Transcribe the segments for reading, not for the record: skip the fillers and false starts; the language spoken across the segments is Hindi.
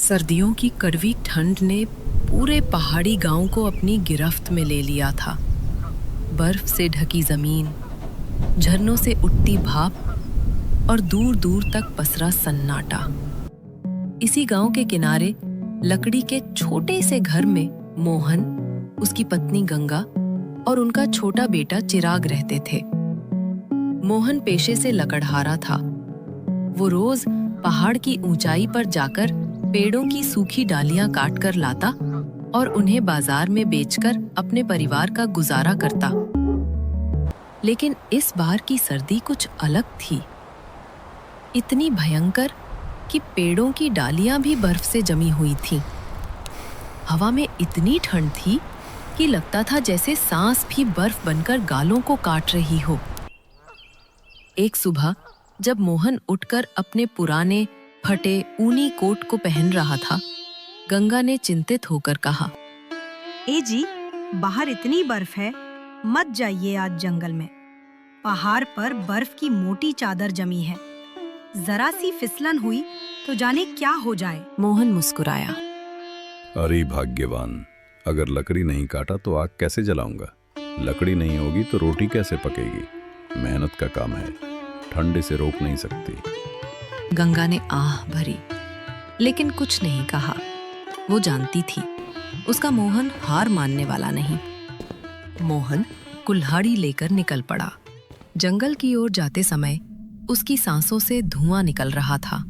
सर्दियों की कड़वी ठंड ने पूरे पहाड़ी गांव को अपनी गिरफ्त में ले लिया था। बर्फ से ढकी जमीन, झरनों से उठती भाप और दूर दूर तक पसरा सन्नाटा। इसी गांव के किनारे लकड़ी के छोटे से घर में मोहन, उसकी पत्नी गंगा और उनका छोटा बेटा चिराग रहते थे। मोहन पेशे से लकड़हारा था। वो रोज पहाड़ की ऊंचाई पर जाकर पेड़ों की सूखी डालियां काट कर लाता और उन्हें बाजार में बेचकर अपने परिवार का गुजारा करता। लेकिन इस बार की सर्दी कुछ अलग थी, इतनी भयंकर कि पेड़ों की डालियां भी बर्फ से जमी हुई थीं। हवा में इतनी ठंड थी कि लगता था जैसे सांस भी बर्फ बनकर गालों को काट रही हो। एक सुबह जब मोहन उठकर अपने पुराने फटे ऊनी कोट को पहन रहा था, गंगा ने चिंतित होकर कहा, ए जी, बाहर इतनी बर्फ है, मत जाइए आज जंगल में। पहाड़ पर बर्फ की मोटी चादर जमी है, जरा सी फिसलन हुई तो जाने क्या हो जाए। मोहन मुस्कुराया। अरे भाग्यवान, अगर लकड़ी नहीं काटा तो आग कैसे जलाऊंगा? लकड़ी नहीं होगी तो रोटी कैसे पकेगी? मेहनत का काम है, ठंड इसे रोक नहीं सकती। गंगा ने आह भरी, लेकिन कुछ नहीं कहा। वो जानती थी उसका मोहन हार मानने वाला नहीं। मोहन कुल्हाड़ी लेकर निकल पड़ा। जंगल की ओर जाते समय उसकी सांसों से धुआं निकल रहा था।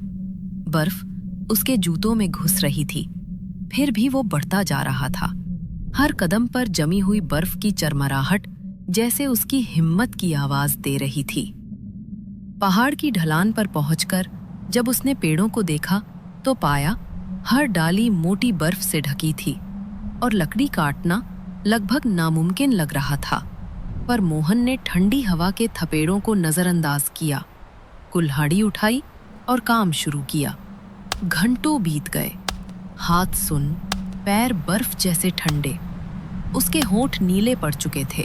बर्फ उसके जूतों में घुस रही थी, फिर भी वो बढ़ता जा रहा था। हर कदम पर जमी हुई बर्फ की चरमराहट जैसे उसकी हिम्मत की आवाज दे रही थी। पहाड़ की ढलान पर पहुंचकर जब उसने पेड़ों को देखा तो पाया हर डाली मोटी बर्फ से ढकी थी और लकड़ी काटना लगभग नामुमकिन लग रहा था। पर मोहन ने ठंडी हवा के थपेड़ों को नजरअंदाज किया, कुल्हाड़ी उठाई और काम शुरू किया। घंटों बीत गए, हाथ सुन, पैर बर्फ जैसे ठंडे, उसके होंठ नीले पड़ चुके थे।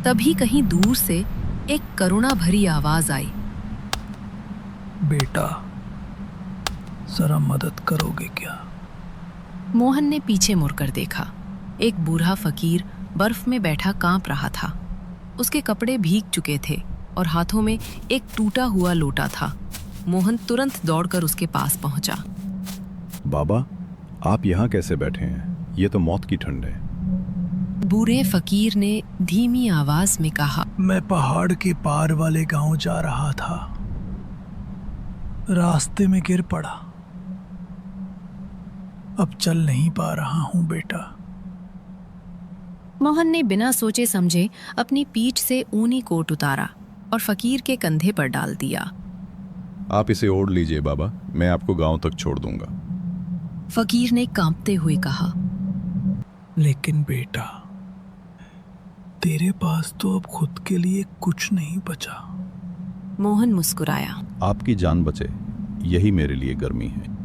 तभी कहीं दूर से एक करुणा भरी आवाज आई, बेटा, जरा मदद करोगे क्या? मोहन ने पीछे मुड़कर देखा। एक बूढ़ा फकीर बर्फ में बैठा कांप रहा था। उसके कपड़े भीग चुके थे और हाथों में एक टूटा हुआ लोटा था। मोहन तुरंत दौड़कर उसके पास पहुंचा। बाबा, आप यहाँ कैसे बैठे हैं? ये तो मौत की ठंड है। बूढ़े फकीर ने धीमी आवाज में कहा, मैं पहाड़ के पार वाले गांव जा रहा था, रास्ते में गिर पड़ा, अब चल नहीं पा रहा हूं बेटा। मोहन ने बिना सोचे समझे अपनी पीठ से ऊनी कोट उतारा और फकीर के कंधे पर डाल दिया। आप इसे ओढ़ लीजिए बाबा, मैं आपको गांव तक छोड़ दूंगा। फकीर ने कांपते हुए कहा, लेकिन बेटा, तेरे पास तो अब खुद के लिए कुछ नहीं बचा। मोहन मुस्कुराया। आपकी जान बचे, यही मेरे लिए गर्मी है।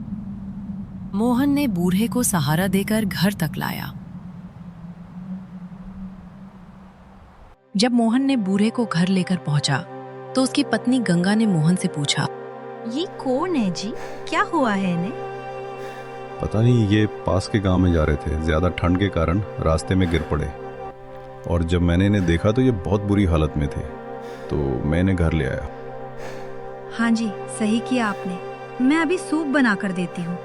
मोहन ने बूढ़े को सहारा देकर घर तक लाया। जब मोहन ने बूढ़े को घर लेकर पहुंचा तो उसकी पत्नी गंगा ने मोहन से पूछा, ये कौन है जी? क्या हुआ है इन्हें? पता नहीं, ये पास के गांव में जा रहे थे, ज्यादा ठंड के कारण रास्ते में गिर पड़े और जब मैंने इन्हें देखा तो ये बहुत बुरी हालत में थे, तो मैं इन्हें घर ले आया। हाँ जी, सही किया आपने। मैं अभी सूप बना कर देती हूँ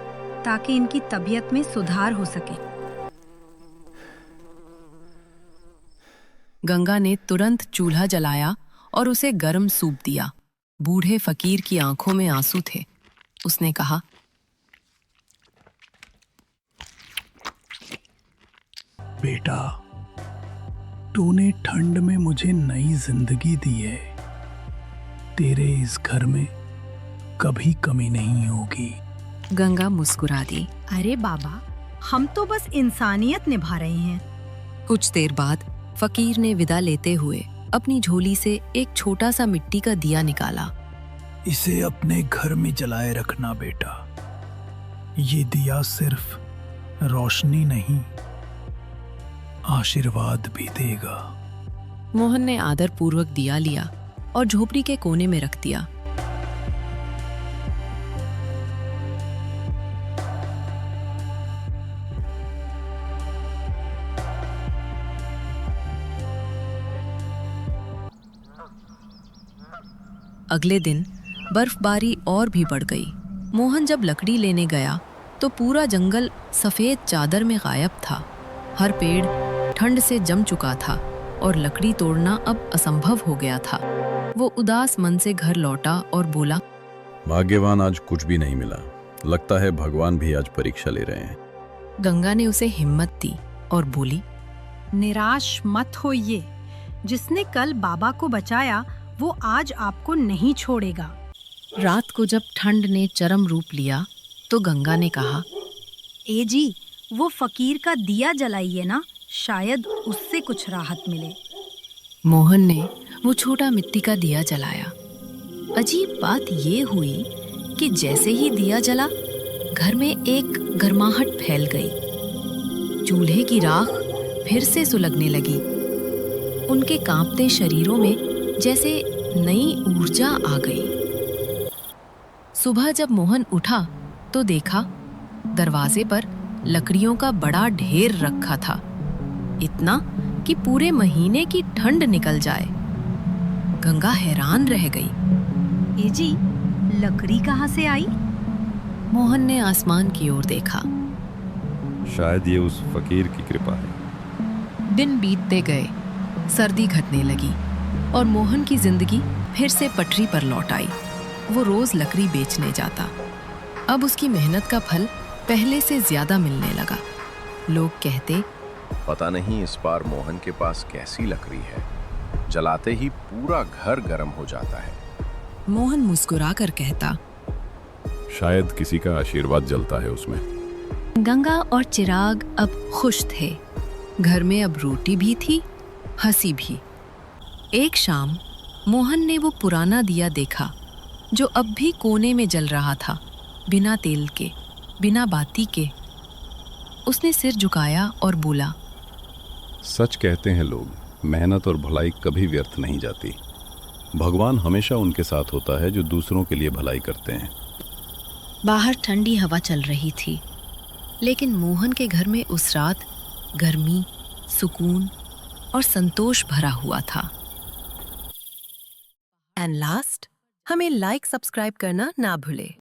ताकि इनकी तबीयत में सुधार हो सके। गंगा ने तुरंत चूल्हा जलाया और उसे गर्म सूप दिया। बूढ़े फकीर की आंखों में आंसू थे। उसने कहा, बेटा, तूने ठंड में मुझे नई जिंदगी दी है। तेरे इस घर में कभी कमी नहीं होगी। गंगा मुस्कुरा दी। अरे बाबा, हम तो बस इंसानियत निभा रहे हैं। कुछ देर बाद फकीर ने विदा लेते हुए अपनी झोली से एक छोटा सा मिट्टी का दिया निकाला। इसे अपने घर में जलाए रखना बेटा। ये दिया सिर्फ रोशनी नहीं, आशीर्वाद भी देगा। मोहन ने आदरपूर्वक दिया लिया और झोपड़ी के कोने में रख दिया। अगले दिन बर्फबारी और भी बढ़ गई। मोहन जब लकड़ी लेने गया तो पूरा जंगल सफ़ेद चादर में गायब था। हर पेड़ ठंड से जम चुका था और लकड़ी तोड़ना अब असंभव हो गया था। वो उदास मन से घर लौटा और बोला, भाग्यवान, आज कुछ भी नहीं मिला। लगता है भगवान भी आज परीक्षा ले रहे हैं। गंगा ने उसे हिम्मत दी और बोली, निराश मत होइए। जिसने कल बाबा को बचाया वो आज आपको नहीं छोड़ेगा। रात को जब ठंड ने चरम रूप लिया तो गंगा ने कहा, ए जी, वो फकीर का दिया जलाइए ना, शायद उससे कुछ राहत मिले। मोहन ने वो छोटा मिट्टी का दिया जलाया। अजीब बात ये हुई कि जैसे ही दिया जला, घर में एक गर्माहट फैल गई। चूल्हे की राख फिर से सुलगने लगी। उनके कांपते शरीरों में जैसे नई ऊर्जा आ गई। सुबह जब मोहन उठा तो देखा दरवाजे पर लकड़ियों का बड़ा ढेर रखा था, इतना कि पूरे महीने की ठंड निकल जाए। गंगा हैरान रह गई। ए जी, लकड़ी कहाँ से आई? मोहन ने आसमान की ओर देखा। शायद ये उस फकीर की कृपा है। दिन बीतते गए, सर्दी घटने लगी और मोहन की जिंदगी फिर से पटरी पर लौट आई। वो रोज लकड़ी बेचने जाता। अब उसकी मेहनत का फल पहले से ज्यादा मिलने लगा। लोग कहते, पता नहीं इस बार मोहन के पास कैसी लकड़ी है, जलाते ही पूरा घर गर्म हो जाता है। मोहन मुस्कुरा कर कहता, शायद किसी का आशीर्वाद जलता है उसमें। गंगा और चिराग अब खुश थे। घर में अब रोटी भी थी, हंसी भी। एक शाम मोहन ने वो पुराना दिया देखा जो अब भी कोने में जल रहा था, बिना तेल के, बिना बाती के। उसने सिर झुकाया और बोला, सच कहते हैं लोग, मेहनत और भलाई कभी व्यर्थ नहीं जाती। भगवान हमेशा उनके साथ होता है जो दूसरों के लिए भलाई करते हैं। बाहर ठंडी हवा चल रही थी, लेकिन मोहन के घर में उस रात गर्मी, सुकून और संतोष भरा हुआ था। एंड लास्ट, हमें लाइक सब्सक्राइब करना ना भूले।